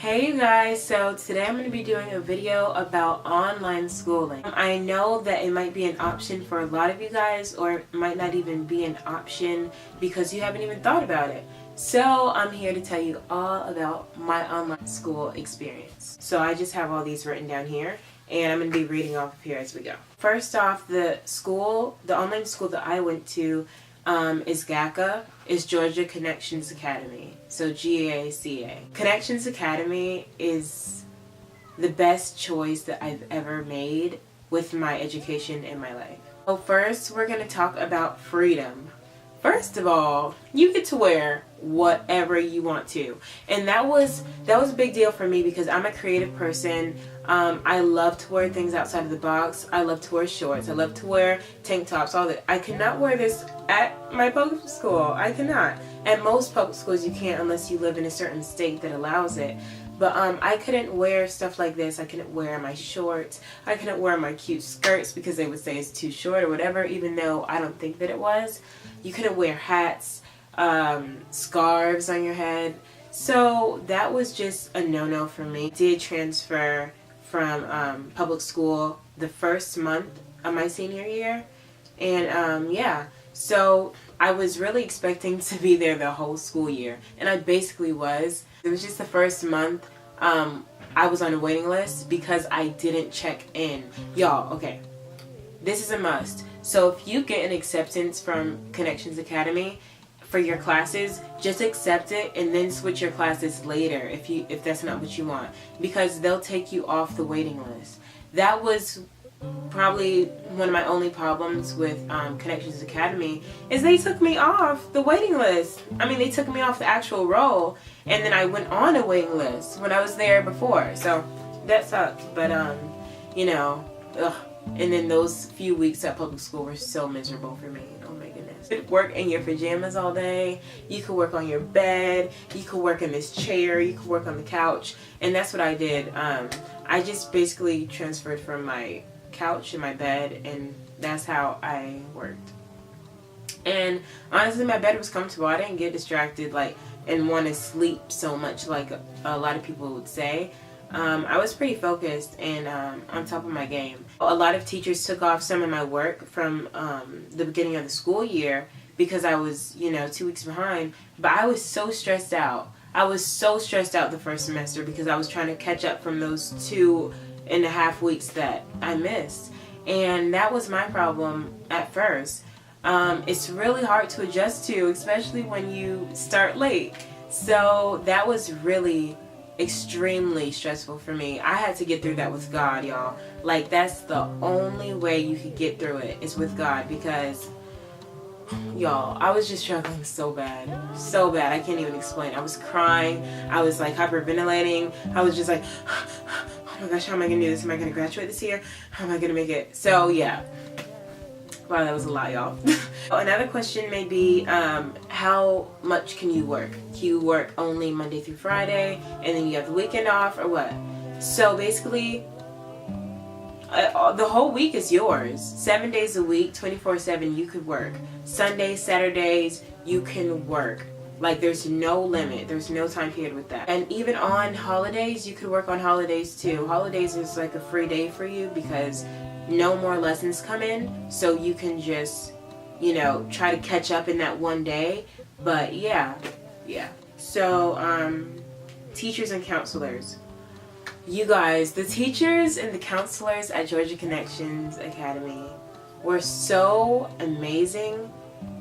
Hey you guys, so today I'm going to be doing a video about online schooling. I know that it might be an option for a lot of you guys, or it might not even be an option because you haven't even thought about it. So I'm here to tell you all about my online school experience. So I just have all these written down here and I'm going to be reading off of here as we go. First off, the online school that I went to is GACA, is Georgia Connections Academy, so GACA. Connections Academy is the best choice that I've ever made with my education in my life. So first, we're going to talk about freedom. First of all, you get to wear whatever you want to, and that was a big deal for me because I'm a creative person. I love to wear things outside of the box. I love to wear shorts. I love to wear tank tops, all that. I cannot wear this at my public school. I cannot. At most public schools you can't unless you live in a certain state that allows it. But I couldn't wear stuff like this. I couldn't wear my shorts. I couldn't wear my cute skirts because they would say it's too short or whatever, even though I don't think that it was. You couldn't wear hats, scarves on your head. So that was just a no-no for me. I did transfer from public school the first month of my senior year. And yeah, so I was really expecting to be there the whole school year. And I basically was. It was just the first month I was on a waiting list because I didn't check in. Y'all, okay, this is a must. So if you get an acceptance from Connections Academy for your classes, just accept it and then switch your classes later if that's not what you want, because they'll take you off the waiting list. That was probably one of my only problems with Connections Academy, is they took me off the waiting list. I mean, they took me off the actual roll, and then I went on a waiting list when I was there before. So that sucked, but you know, ugh. And then those few weeks at public school were so miserable for me. Oh my goodness. You could work in your pajamas all day. You could work on your bed. You could work in this chair. You could work on the couch. And that's what I did. I just basically transferred from my couch to my bed, and that's how I worked. And honestly, my bed was comfortable. I didn't get distracted and want to sleep so much like a lot of people would say. I was pretty focused and on top of my game. A lot of teachers took off some of my work from the beginning of the school year because I was, 2 weeks behind. But I was so stressed out. I was so stressed out the first semester because I was trying to catch up from those 2.5 weeks that I missed. And that was my problem at first. It's really hard to adjust to, especially when you start late. So that was really extremely stressful for me. I had to get through that with God, y'all. That's the only way you could get through it is with God, because y'all, I was just struggling so bad. So bad. I can't even explain. I was crying. I was hyperventilating. I was just oh my gosh, how am I going to do this? Am I going to graduate this year? How am I going to make it? So yeah. Wow, that was a lot, y'all. Another question may be, how much can you work? Can you work only Monday through Friday, and then you have the weekend off, or what? So basically, the whole week is yours. 7 days a week, 24/7, you could work. Sundays, Saturdays, you can work. There's no limit. There's no time period with that. And even on holidays, you could work on holidays too. Holidays is a free day for you because no more lessons come in, so you can just, try to catch up in that one day. But yeah. So, teachers and counselors. You guys, the teachers and the counselors at Georgia Connections Academy were so amazing.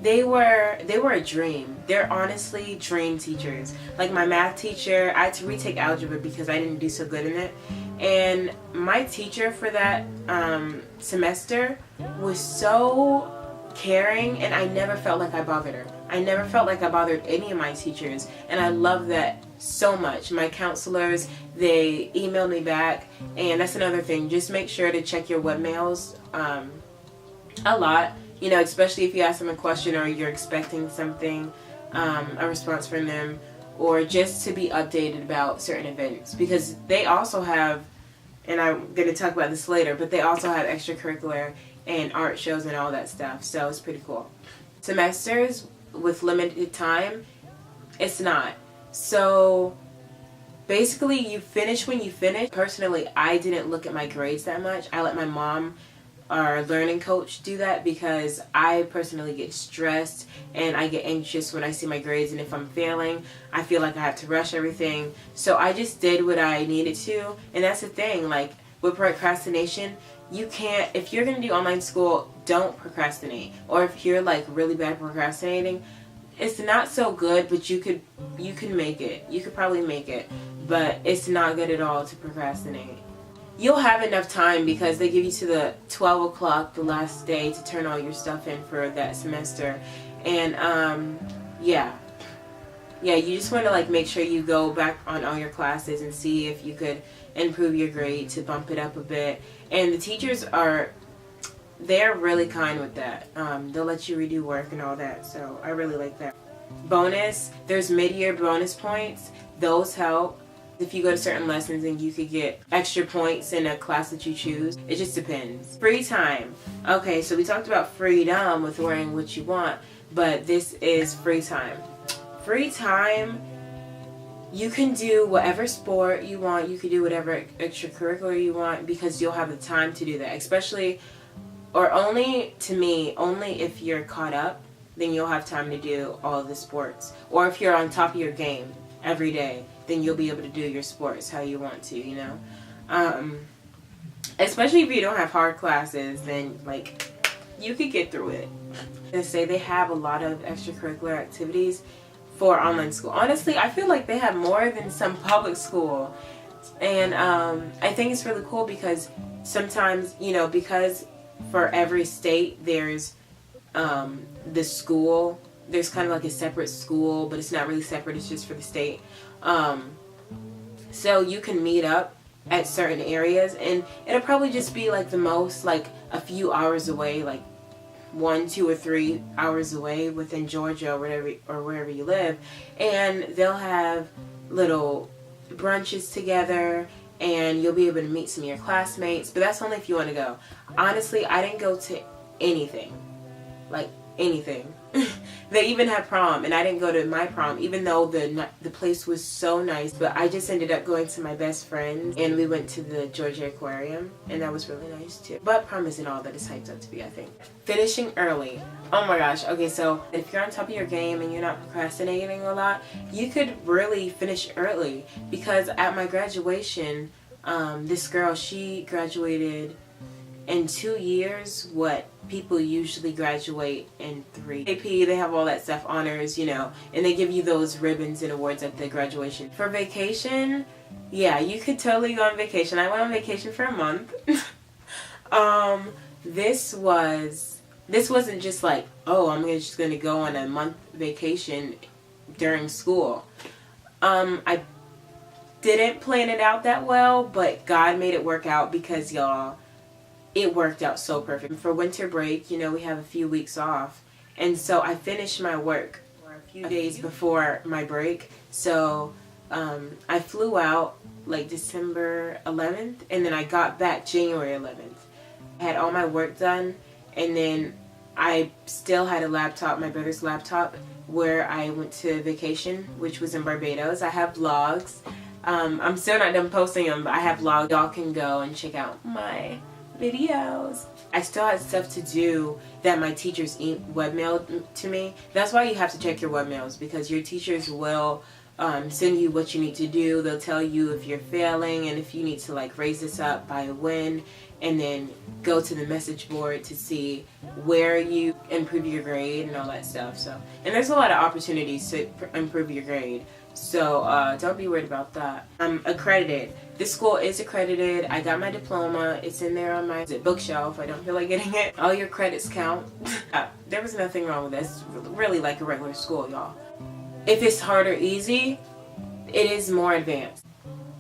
They were a dream. They're honestly dream teachers. My math teacher, I had to retake algebra because I didn't do so good in it. And my teacher for that semester was so caring, and I never felt like I bothered her. I never felt like I bothered any of my teachers, and I love that so much. My counselors, they emailed me back, and that's another thing. Just make sure to check your web mails a lot, especially if you ask them a question or you're expecting something, a response from them, or just to be updated about certain events, because they also have, and I'm going to talk about this later, but they also have extracurricular and art shows and all that stuff, so it's pretty cool. Semesters with limited time, it's not. So Basically, you finish when you finish. Personally, I didn't look at my grades that much. I let my mom, our learning coach, do that because I personally get stressed and I get anxious when I see my grades, and if I'm failing, I feel like I have to rush everything. So I just did what I needed to, and that's the thing, like with procrastination, you can't, if you're going to do online school, don't procrastinate. Or if you're like really bad at procrastinating, it's not so good, but you can make it. You could probably make it, but it's not good at all to procrastinate. You'll have enough time because they give you to the 12 o'clock the last day to turn all your stuff in for that semester. And yeah, you just want to like make sure you go back on all your classes and see if you could improve your grade to bump it up a bit. And the teachers they're really kind with that. They'll let you redo work and all that, so I really like that. Bonus, there's mid-year bonus points. Those help. If you go to certain lessons, and you could get extra points in a class that you choose. It just depends. Free time. Okay, so we talked about freedom with wearing what you want, but this is free time. Free time, you can do whatever sport you want. You can do whatever extracurricular you want because you'll have the time to do that. Especially, or only, to me, only if you're caught up, then you'll have time to do all of the sports. Or if you're on top of your game every day, then you'll be able to do your sports how you want to, you know. Especially if you don't have hard classes, then like you could get through it. They say they have a lot of extracurricular activities for online school. Honestly, I feel like they have more than some public school, and I think it's really cool because sometimes, you know, because for every state there's the school. There's kind of like a separate school, but it's not really separate, it's just for the state. So you can meet up at certain areas, and it'll probably just be like the most, like a few hours away, like 1, 2, or 3 hours away within Georgia or wherever you live, and they'll have little brunches together, and you'll be able to meet some of your classmates, but that's only if you want to go. Honestly, I didn't go to anything. Like anything. They even had prom, and I didn't go to my prom, even though the place was so nice. But I just ended up going to my best friend, and we went to the Georgia Aquarium, and that was really nice too. But prom isn't all that it's hyped up to be, I think. Finishing early. Oh my gosh. Okay, so if you're on top of your game and you're not procrastinating a lot, you could really finish early. Because at my graduation, this girl, she graduated in 2 years what people usually graduate in 3. AP, they have all that stuff, honors, you know, and they give you those ribbons and awards at the graduation. For vacation, yeah, you could totally go on vacation. I went on vacation for a month. This wasn't just like, oh, I'm just gonna go on a month vacation during school. I didn't plan it out that well, but God made it work out because, y'all, it worked out so perfect. For winter break, you know, we have a few weeks off. And so I finished my work a few days before my break. So I flew out like December 11th, and then I got back January 11th. I had all my work done, and then I still had a laptop, my brother's laptop, where I went to vacation, which was in Barbados. I have vlogs. I'm still not done posting them, but I have vlogs. Y'all can go and check out my videos. I still had stuff to do that my teachers webmailed to me. That's why you have to check your webmails, because your teachers will send you what you need to do. They'll tell you if you're failing and if you need to like raise this up by when, and then go to the message board to see where you improve your grade and all that stuff. So, and there's a lot of opportunities to improve your grade. So don't be worried about that. I'm accredited. This school is accredited. I got my diploma. It's in there on my bookshelf. I don't feel like getting it. All your credits count. There was nothing wrong with this. It's really like a regular school, y'all. If it's hard or easy, it is more advanced.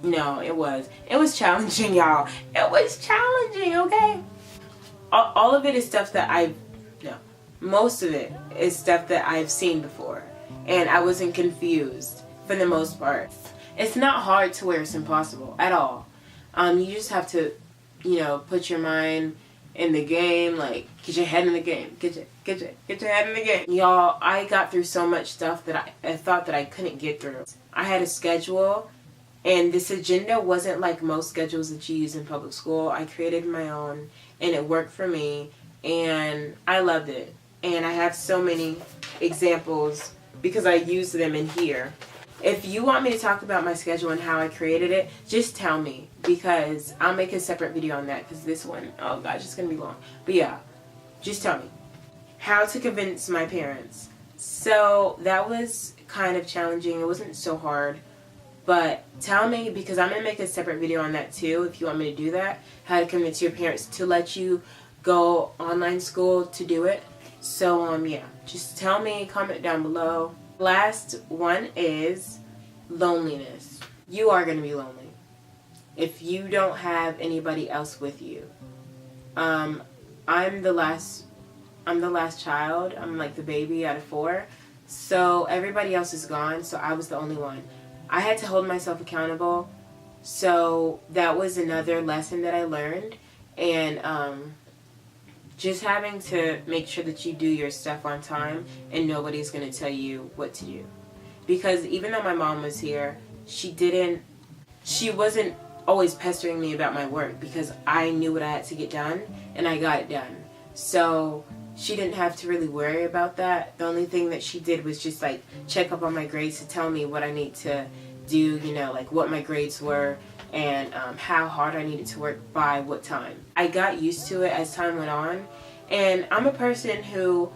No, it was. It was challenging, y'all. It was challenging, okay? All of it is stuff that most of it is stuff that I've seen before. And I wasn't confused for the most part. It's not hard to where it's impossible at all. You just have to, you know, put your mind in the game, like get your head in the game. Get your head in the game. Y'all, I got through so much stuff that I thought that I couldn't get through. I had a schedule, And this agenda wasn't like most schedules that you use in public school. I created my own, and it worked for me, and I loved it. And I have so many examples because I use them in here. If you want me to talk about my schedule and how I created it, just tell me, because I'll make a separate video on that, because this one, oh gosh, it's going to be long. But yeah, just tell me. How to convince my parents. So that was kind of challenging. It wasn't so hard. But tell me, because I'm going to make a separate video on that too, if you want me to do that. How to convince your parents to let you go online school to do it. So yeah, just tell me, comment down below. Last one is loneliness. You are going to be lonely if you don't have anybody else with you. I'm the last child. I'm like the baby out of 4. So everybody else is gone, so I was the only one. I had to hold myself accountable. So that was another lesson that I learned. And just having to make sure that you do your stuff on time and nobody's going to tell you what to do. Because even though my mom was here, she wasn't always pestering me about my work, because I knew what I had to get done and I got it done. So she didn't have to really worry about that. The only thing that she did was just like check up on my grades to tell me what I need to do, you know, like what my grades were, and how hard I needed to work by what time. I got used to it as time went on, and I'm a person who,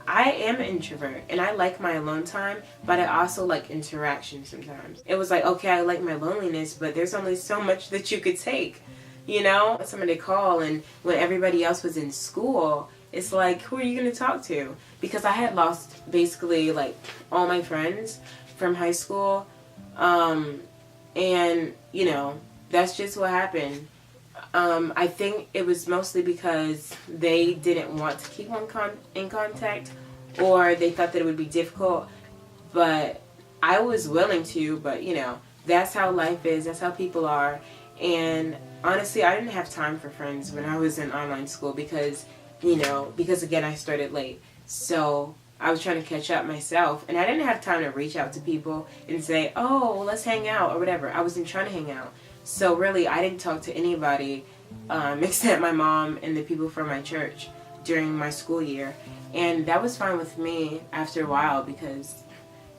I am an introvert and I like my alone time, but I also like interaction sometimes. It was like, okay, I like my loneliness, but there's only so much that you could take, you know? Somebody call, and when everybody else was in school, it's like, who are you going to talk to? Because I had lost basically like all my friends from high school, and you know, that's just what happened. I think it was mostly because they didn't want to keep in contact, or they thought that it would be difficult, but I was willing to, but you know, that's how life is, that's how people are. And honestly, I didn't have time for friends when I was in online school, because, you know, because again, I started late. So I was trying to catch up myself, and I didn't have time to reach out to people and say, oh, well, let's hang out or whatever. I wasn't trying to hang out. So really, I didn't talk to anybody except my mom and the people from my church during my school year. And that was fine with me after a while, because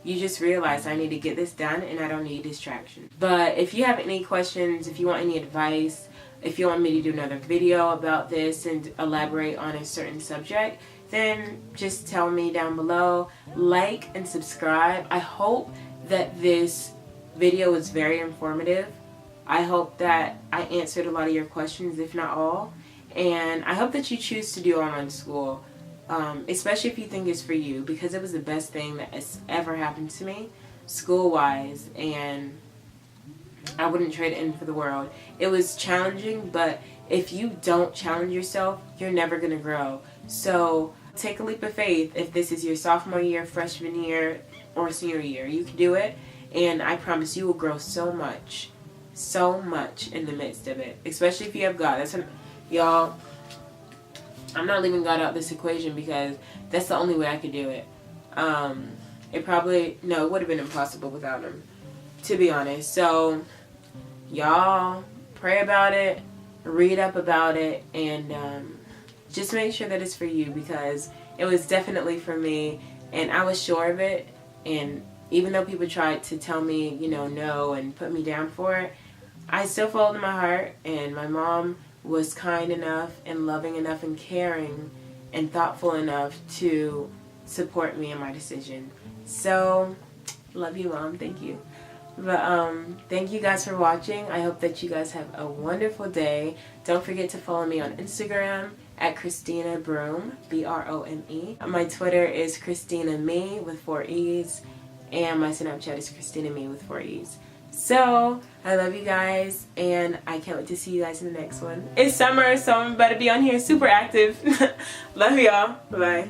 you just realize I need to get this done and I don't need distraction. But if you have any questions, if you want any advice, if you want me to do another video about this and elaborate on a certain subject, then just tell me down below. Like and subscribe. I hope that this video was very informative. I hope that I answered a lot of your questions, if not all. And I hope that you choose to do online school, especially if you think it's for you, because it was the best thing that has ever happened to me, school-wise, and I wouldn't trade it in for the world. It was challenging, but if you don't challenge yourself, you're never going to grow. So take a leap of faith. If this is your sophomore year, freshman year, or senior year, you can do it, and I promise you will grow so much in the midst of it, especially if you have God. Y'all, I'm not leaving God out this equation, because that's the only way I could do it. It would have been impossible without him, to be honest. So y'all pray about it, read up about it, and just make sure that it's for you, because it was definitely for me, and I was sure of it. And even though people tried to tell me, you know, no, and put me down for it, I still followed my heart. And my mom was kind enough and loving enough and caring and thoughtful enough to support me in my decision. So love you, Mom. Thank you. But thank you guys for watching. I hope that you guys have a wonderful day. Don't forget to follow me on Instagram at Christina Brome, B-R-O-M-E. My Twitter is TheChristinameeee with 4 E's, and my Snapchat is TheChristinameeee with 4 E's. So I love you guys, and I can't wait to see you guys in the next one. It's summer, so I'm about to be on here super active. Love y'all. Bye.